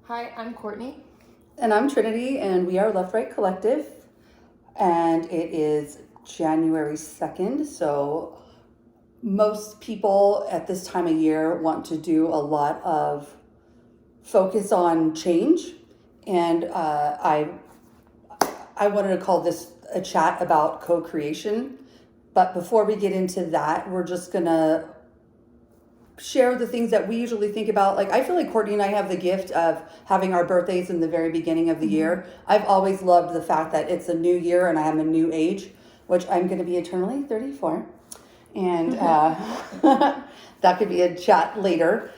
Hi, I'm Courtney. And I'm Trinity, and we are Left Right Collective. And it is January 2nd, so most people at this time of year want to do a lot of focus on change. And I wanted to call this a chat about co-creation. But before we get into that, we're just going to share the things that we usually think about. Like, I feel like Courtney and I have the gift of having our birthdays in the very beginning of the year. I've always loved the fact that it's a new year and I am a new age, which I'm going to be eternally 34. And that could be a chat later.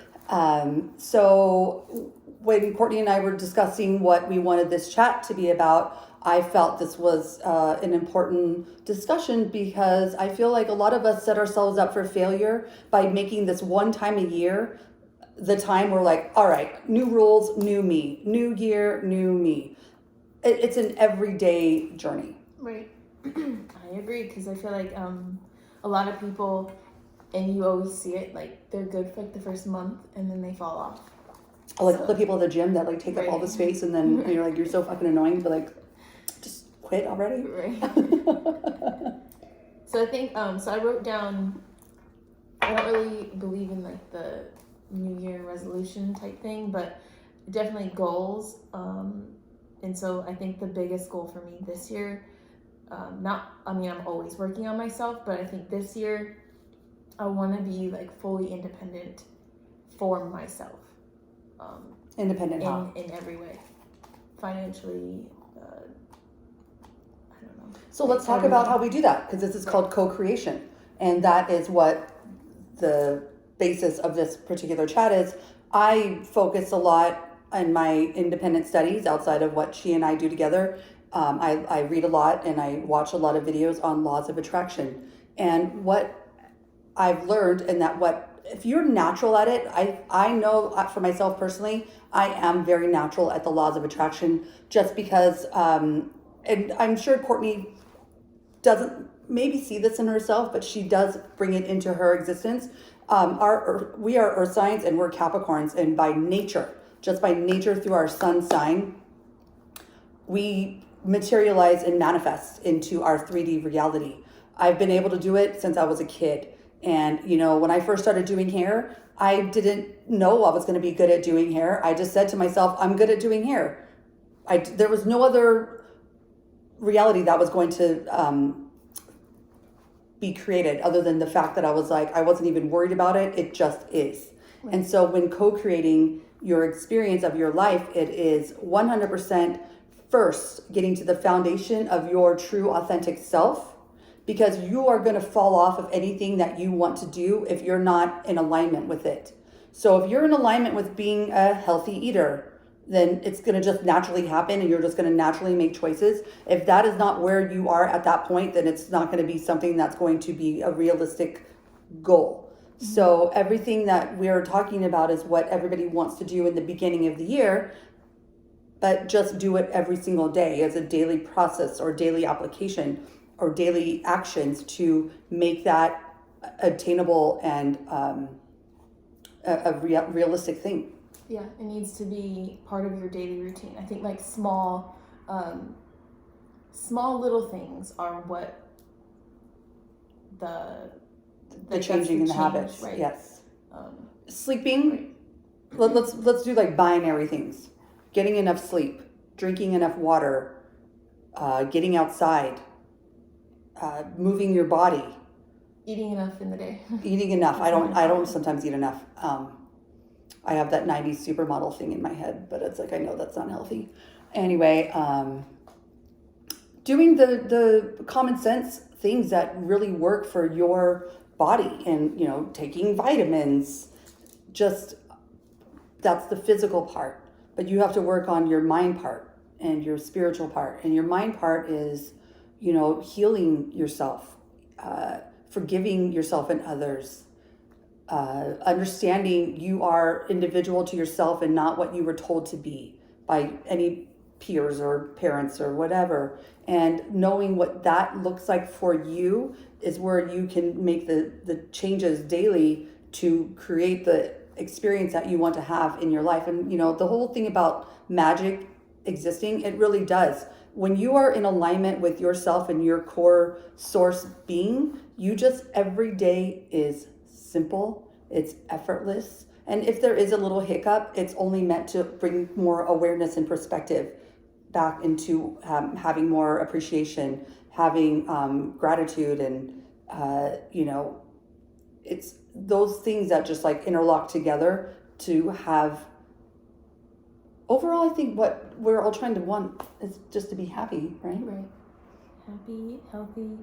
So when Courtney and I were discussing what we wanted this chat to be about, I felt this was an important discussion because I feel like a lot of us set ourselves up for failure by making this one time a year the time we're like, all right, new rules, new me, new year, new me. It's an everyday journey. Right. I agree, because I feel like a lot of people, and you always see it, like they're good for like the first month and then they fall off. Like the people at the gym that like take up all the space and then you're like, you're so fucking annoying, but like, just quit already. Right. So I think, so I wrote down, I don't really believe in like the New Year resolution type thing, but definitely goals. And so I think the biggest goal for me this year, I'm always working on myself, but I think this year I want to be like fully independent for myself. Independent how? In every way. Financially, I don't know. So let's talk about how we do that, because this is called co-creation. And that is what the basis of this particular chat is. I focus a lot on my independent studies outside of what she and I do together. I read a lot and I watch a lot of videos on laws of attraction. And what I've learned, and that if you're natural at it, I know for myself personally, I am very natural at the laws of attraction, just because, and I'm sure Courtney doesn't maybe see this in herself, but she does bring it into her existence. We are earth signs and we're Capricorns, and by nature, just by nature through our sun sign, we materialize and manifest into our 3D reality. I've been able to do it since I was a kid. And, when I first started doing hair, I didn't know I was going to be good at doing hair. I just said to myself, I'm good at doing hair. There was no other reality that was going to be created other than the fact that I was like, I wasn't even worried about it. It just is. Right. And so when co-creating your experience of your life, it is 100% first getting to the foundation of your true authentic self, because you are going to fall off of anything that you want to do if you're not in alignment with it. So if you're in alignment with being a healthy eater, then it's going to just naturally happen and you're just going to naturally make choices. If that is not where you are at that point, then it's not going to be something that's going to be a realistic goal. Mm-hmm. So everything that we're talking about is what everybody wants to do in the beginning of the year, but just do it every single day as a daily process or daily application or daily actions to make that attainable and a realistic thing. Yeah, it needs to be part of your daily routine. I think like small little things are what the changing in the habits. Right? Yes. Sleeping. Right. Let's do like binary things. Getting enough sleep, drinking enough water, getting outside, moving your body, eating enough in the day. Eating enough. I don't sometimes eat enough. I have that 90s supermodel thing in my head, but it's like, I know that's not healthy. Anyway, doing the common sense things that really work for your body, and, taking vitamins, just, that's the physical part. But you have to work on your mind part and your spiritual part. And your mind part is, healing yourself, forgiving yourself and others, understanding you are individual to yourself and not what you were told to be by any peers or parents or whatever. And knowing what that looks like for you is where you can make the changes daily to create the experience that you want to have in your life. And, you know, the whole thing about magic existing, it really does. When you are in alignment with yourself and your core source being, you just, every day is simple, it's effortless. And if there is a little hiccup, it's only meant to bring more awareness and perspective back into having more appreciation, having gratitude, and, you know, it's those things that just like interlock together to have. Overall, I think what we're all trying to want is just to be happy, right? Right. Happy, healthy.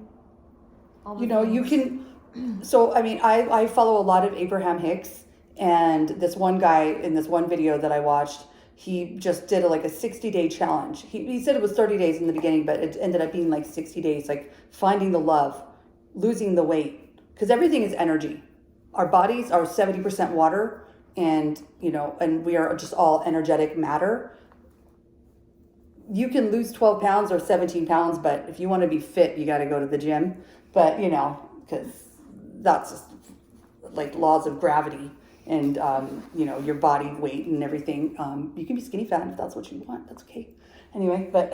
All the You know, things. you can. So, I mean, I follow a lot of Abraham Hicks, and this one guy in this one video that I watched, he just did like a 60-day challenge. He said it was 30 days in the beginning, but it ended up being like 60 days, like finding the love, losing the weight, because everything is energy. Our bodies are 70% water, and, you know, and we are just all energetic matter. You can lose 12 pounds or 17 pounds, but if you want to be fit, you got to go to the gym. But, you know, because that's just like laws of gravity and, you know, your body weight and everything. You can be skinny fat if that's what you want. That's okay. Anyway, but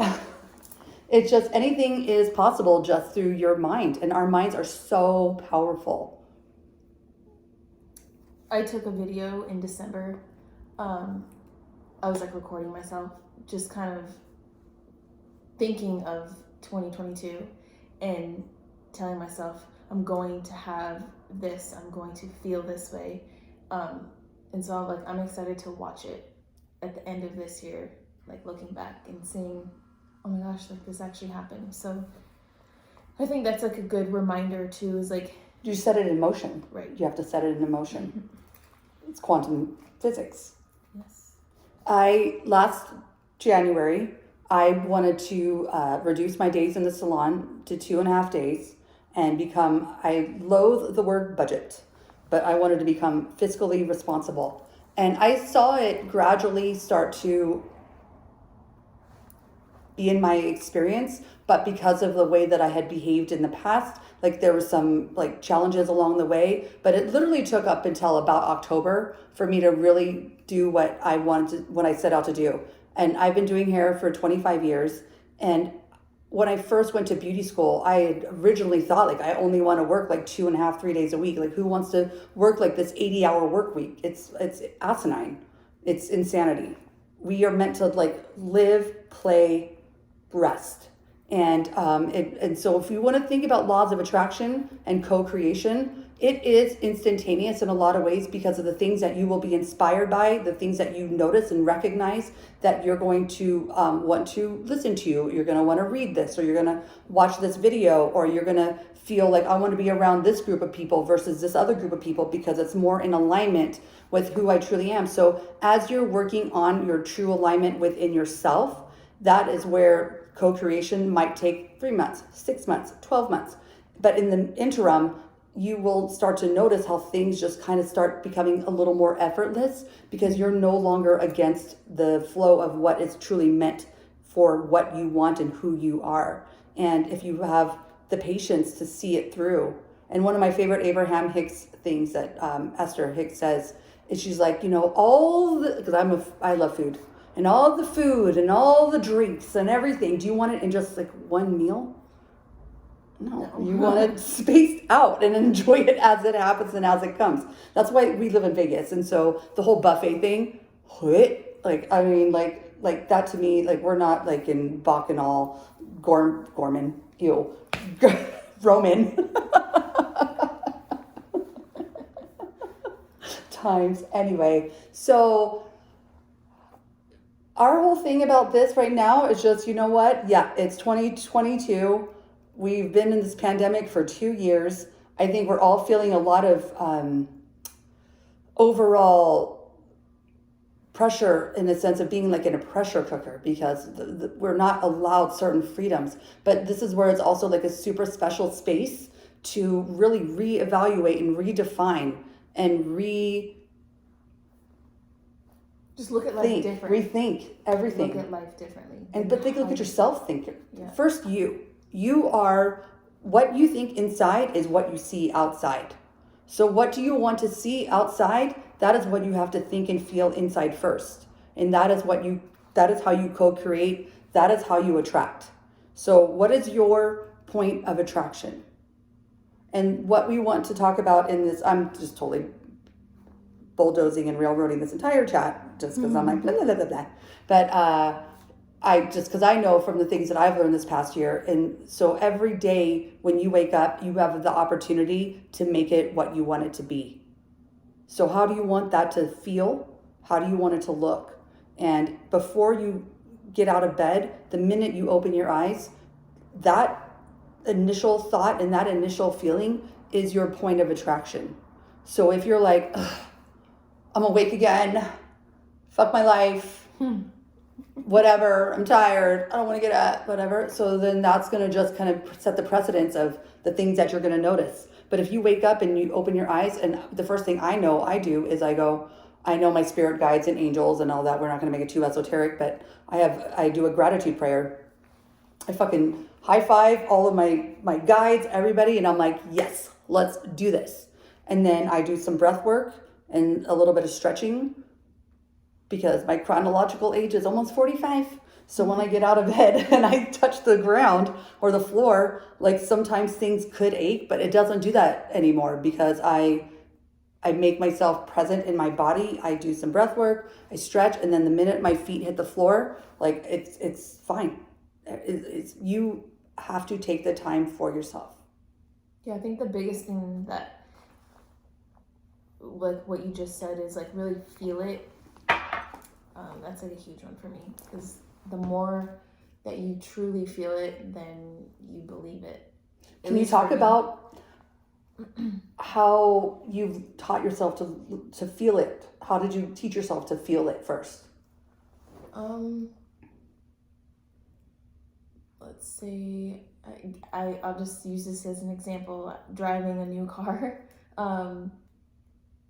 it's just anything is possible just through your mind. And our minds are so powerful. I took a video in December. I was like recording myself, just kind of thinking of 2022 and telling myself, I'm going to have this, I'm going to feel this way. And so I'm excited to watch it at the end of this year, like looking back and seeing, oh my gosh, like this actually happened. So I think that's like a good reminder too, is like, You set it in motion. Right. You have to set it in motion. It's quantum physics. Yes. Last January, I wanted to reduce my days in the salon to 2.5 days and become, I loathe the word budget, but I wanted to become fiscally responsible. And I saw it gradually start to be in my experience, but because of the way that I had behaved in the past, like there were some like challenges along the way, but it literally took up until about October for me to really do what I wanted to, what I set out to do. And I've been doing hair for 25 years. And when I first went to beauty school, I had originally thought like, I only want to work like 2.5, 3 days a week. Like who wants to work like this 80-hour work week? It's asinine. It's insanity. We are meant to like live, play, rest. And so if you want to think about laws of attraction and co-creation, it is instantaneous in a lot of ways because of the things that you will be inspired by, the things that you notice and recognize that you're going to want to listen to. You're going to want to read this, or you're going to watch this video, or you're going to feel like I want to be around this group of people versus this other group of people because it's more in alignment with who I truly am. So as you're working on your true alignment within yourself, that is where co-creation might take 3 months, 6 months, 12 months. But in the interim, you will start to notice how things just kind of start becoming a little more effortless because you're no longer against the flow of what is truly meant for what you want and who you are. And if you have the patience to see it through. And one of my favorite Abraham Hicks things that Esther Hicks says is she's like, you know, because I love food. And all the food and all the drinks and everything, do you want it in just like one meal? No. You want it spaced out and enjoy it as it happens and as it comes. That's why we live in Vegas. And so the whole buffet thing, like that to me, like we're not like in Bacchanal, Gorman, Roman times. Anyway, so our whole thing about this right now is just, you know what? Yeah, it's 2022. We've been in this pandemic for 2 years. I think we're all feeling a lot of overall pressure in the sense of being like in a pressure cooker because we're not allowed certain freedoms. But this is where it's also like a super special space to really reevaluate and redefine and just look at life differently. Rethink everything. Look at life differently. But look at yourself. First, you are what you think inside is what you see outside. So what do you want to see outside? That is what you have to think and feel inside first. And that is how you co-create. That is how you attract. So what is your point of attraction? And what we want to talk about in this, I'm just totally bulldozing and railroading this entire chat just because I'm like, blah, blah, blah, blah, blah. But because I know from the things that I've learned this past year. And so every day when you wake up, you have the opportunity to make it what you want it to be. So how do you want that to feel? How do you want it to look? And before you get out of bed, the minute you open your eyes, that initial thought and that initial feeling is your point of attraction. So if you're like, I'm awake again, fuck my life, whatever, I'm tired, I don't want to get up, whatever. So then that's going to just kind of set the precedence of the things that you're going to notice. But if you wake up and you open your eyes, and the first thing I know I do is I know my spirit guides and angels and all that. We're not going to make it too esoteric, but I do a gratitude prayer. I fucking high five all of my guides, everybody, and I'm like, yes, let's do this. And then I do some breath work and a little bit of stretching because my chronological age is almost 45. So when I get out of bed and I touch the ground or the floor, like sometimes things could ache, but it doesn't do that anymore because I make myself present in my body. I do some breath work, I stretch, and then the minute my feet hit the floor, like it's fine. You have to take the time for yourself. Yeah, I think the biggest thing that, like what you just said, is like really feel it. That's like a huge one for me, because the more that you truly feel it, then you believe it. Can you talk about how you've taught yourself to feel it? How did you teach yourself to feel it first? Let's say I'll just use this as an example. Driving a new car.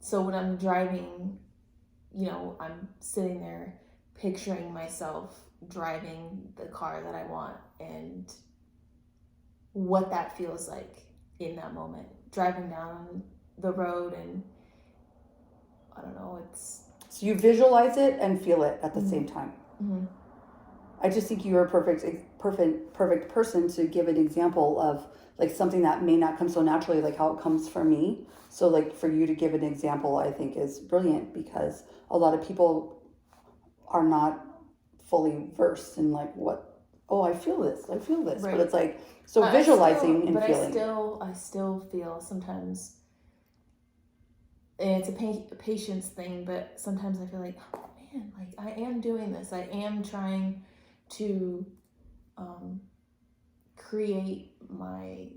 So when I'm driving, I'm sitting there picturing myself driving the car that I want and what that feels like in that moment. Driving down the road, and I don't know, So you visualize it and feel it at the same time. Mm-hmm. I just think you're a perfect person to give an example of like something that may not come so naturally, like how it comes for me. So like for you to give an example, I think is brilliant, because a lot of people are not fully versed in like I feel this, right. But it's like, so visualizing and feeling. I still feel sometimes, and it's a patience thing, but sometimes I feel like, oh man, like I am doing this. I am trying to create my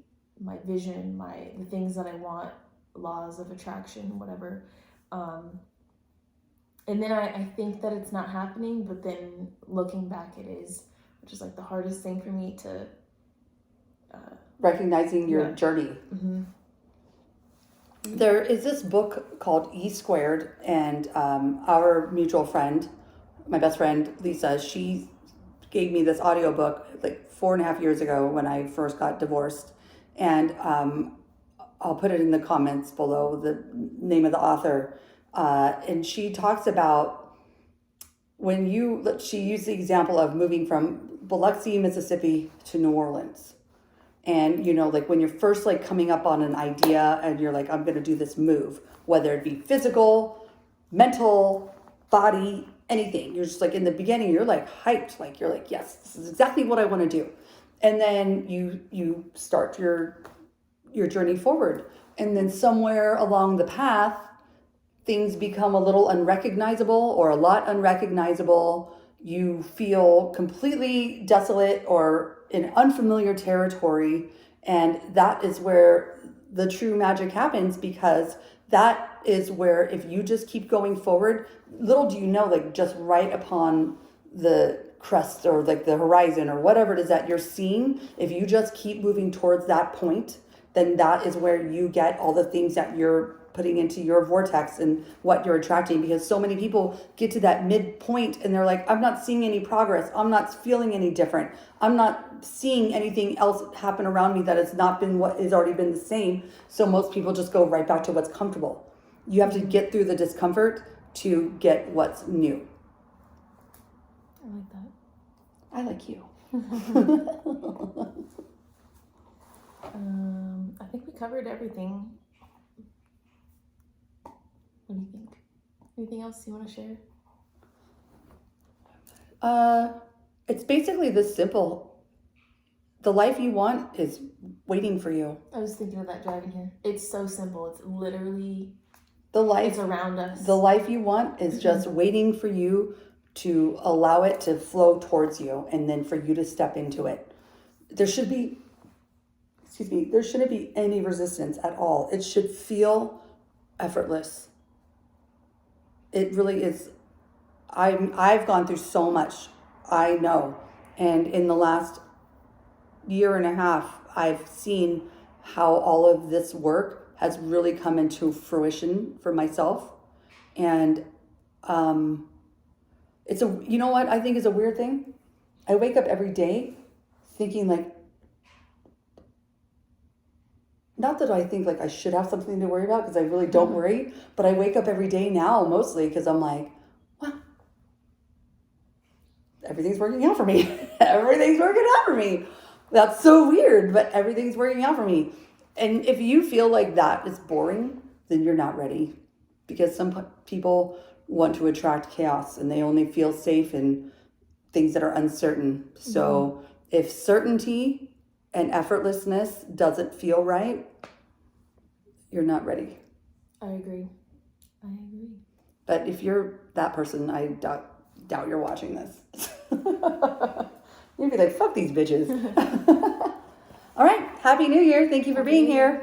vision, the things that I want, laws of attraction, whatever. And then I think that it's not happening, but then looking back it is, which is like the hardest thing for me to recognizing your journey. Mm-hmm. There is this book called E Squared, and our mutual friend, my best friend Lisa, she gave me this audiobook like 4.5 years ago when I first got divorced, and I'll put it in the comments below, the name of the author, and she talks about she used the example of moving from Biloxi, Mississippi to New Orleans. And, like when you're first like coming up on an idea and you're like, I'm going to do this move, whether it be physical, mental, body, anything. You're just like in the beginning, you're like hyped. Like you're like, yes, this is exactly what I want to do. And then you start your journey forward. And then somewhere along the path, things become a little unrecognizable or a lot unrecognizable. You feel completely desolate or in unfamiliar territory. And that is where the true magic happens, because that is where if you just keep going forward, little do you know, like just right upon the crest or like the horizon or whatever it is that you're seeing, if you just keep moving towards that point, then that is where you get all the things that you're putting into your vortex and what you're attracting, because so many people get to that midpoint and they're like, I'm not seeing any progress. I'm not feeling any different. I'm not seeing anything else happen around me that has not been what has already been the same. So most people just go right back to what's comfortable. You have to get through the discomfort to get what's new. I like that. I like you. I think we covered everything. What do you think? Anything else you want to share? It's basically this simple. The life you want is waiting for you. I was thinking of that driving here. It's so simple. It's literally It's around us. The life you want is just waiting for you to allow it to flow towards you, and then for you to step into it. There shouldn't be any resistance at all. It should feel effortless. It really is. I've gone through so much, I know. And in the last year and a half, I've seen how all of this work has really come into fruition for myself. And you know what I think is a weird thing? I wake up every day thinking like, not that I think like I should have something to worry about, because I really don't worry, but I wake up every day now mostly because I'm like, well, everything's working out for me. Everything's working out for me. That's so weird, but everything's working out for me. And if you feel like that is boring, then you're not ready, because some people want to attract chaos and they only feel safe in things that are uncertain. So if certainty and effortlessness doesn't feel right, you're not ready. I agree. But if you're that person, I doubt you're watching this. You'd be like, fuck these bitches. All right. Happy New Year. Thank you for being here.